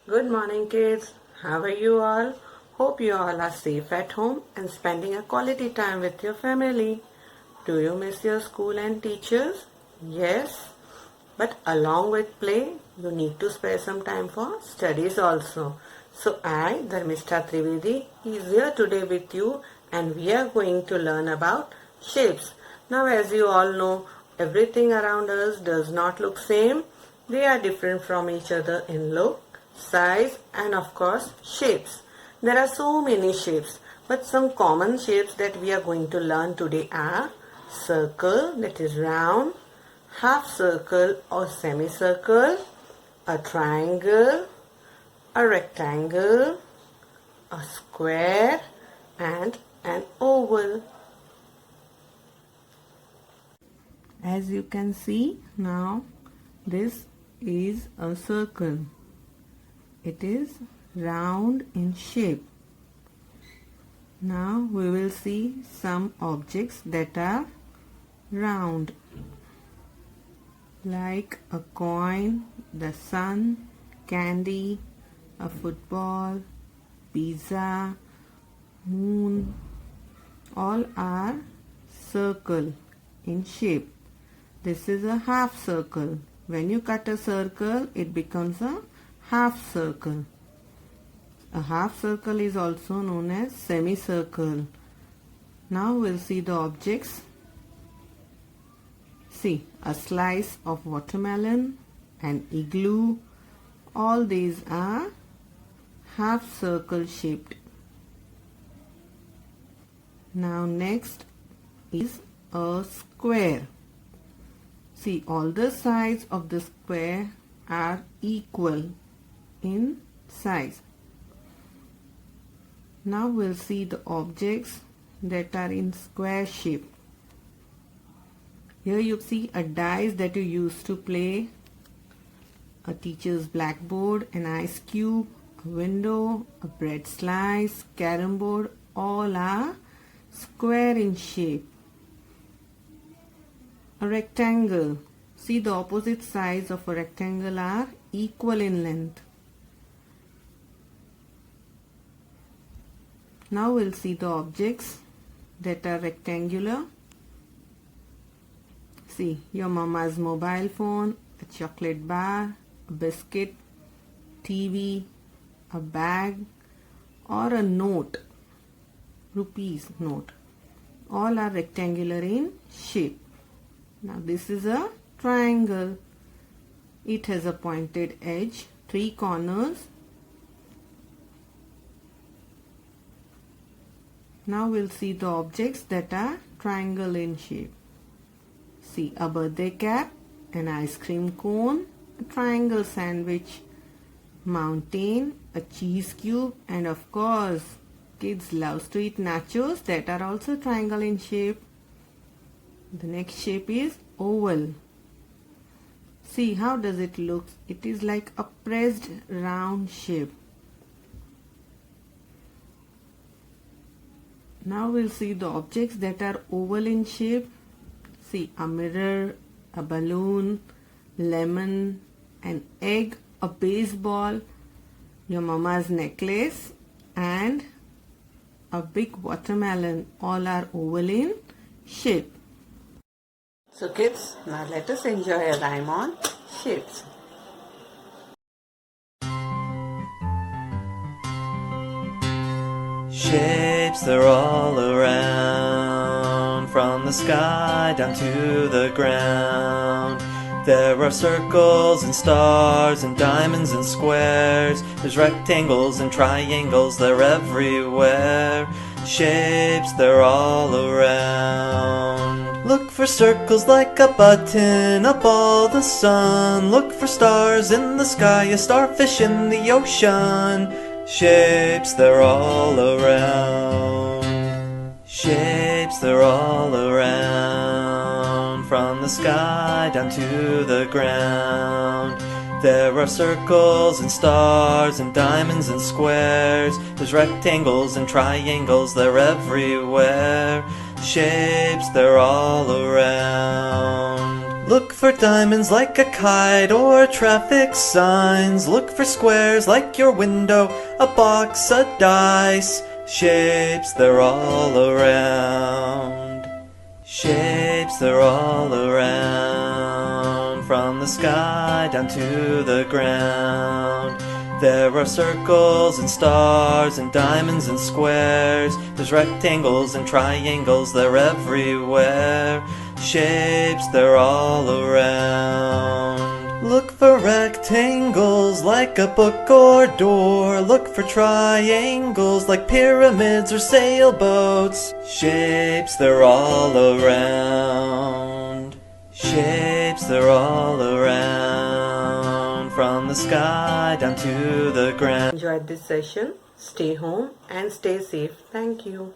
Good morning, kids. How are you all? Hope you all are safe at home and spending a quality time with your family. Do you miss your school and teachers? Yes. But along with play, you need to spare some time for studies also. So I, Dharmishta Trivedi, is here today with you and we are going to learn about shapes. Now as you all know, everything around us does not look same. They are different from each other in look, size and of course shapes. There are so many shapes, but some common shapes that we are going to learn today are circle, that is round, half circle or semicircle, a triangle, a rectangle, a square and an oval. As you can see now, this is a circle. It is round in shape. Now we will see some objects that are round, like a coin, the sun, candy, a football, pizza, moon. All are circle in shape. This is a half circle. When you cut a circle, it becomes a half circle. A half circle is also known as semicircle. Now we'll see the objects. See, a slice of watermelon, an igloo. All these are half circle shaped. Now next is a square. See, all the sides of the square are equal in size. Now we'll see the objects that are in square shape. Here you see a dice that you use to play, a teacher's blackboard, an ice cube, a window, a bread slice, carom board, all are square in shape. A rectangle. See, the opposite sides of a rectangle are equal in length. Now we'll see the objects that are rectangular. See, your mama's mobile phone, a chocolate bar, a biscuit, TV, a bag or a note, rupees note. All are rectangular in shape. Now this is a triangle. It has a pointed edge, 3 corners. Now we'll see the objects that are triangle in shape. See, a birthday cap, an ice cream cone, a triangle sandwich, mountain, a cheese cube, and of course, kids love to eat nachos that are also triangle in shape. The next shape is oval. See, how does it look? It is like a pressed round shape. Now we'll see the objects that are oval in shape. See, a mirror, a balloon, lemon, an egg, a baseball, your mama's necklace and a big watermelon. All are oval in shape. So kids, now let us enjoy a rhyme on shapes. Shapes, they're all around, from the sky down to the ground. There are circles and stars and diamonds and squares. There's rectangles and triangles, they're everywhere. Shapes, they're all around. Look for circles like a button, a ball, the sun. Look for stars in the sky, a starfish in the ocean. Shapes, they're all around. Shapes, they're all around, from the sky down to the ground. There are circles and stars and diamonds and squares. There's rectangles and triangles, they're everywhere. Shapes, they're all around. Look for diamonds like a kite or traffic signs. Look for squares like your window, a box, a dice. Shapes, they're all around. Shapes, they're all around. From the sky down to the ground. There are circles and stars and diamonds and squares. There's rectangles and triangles, they're everywhere. Shapes, they're all around. Look for rectangles like a book or door. Look for triangles like pyramids or sailboats. Shapes, they're all around. Shapes, they're all around. From the sky down to the ground. Enjoyed this session. Stay home and stay safe. Thank you.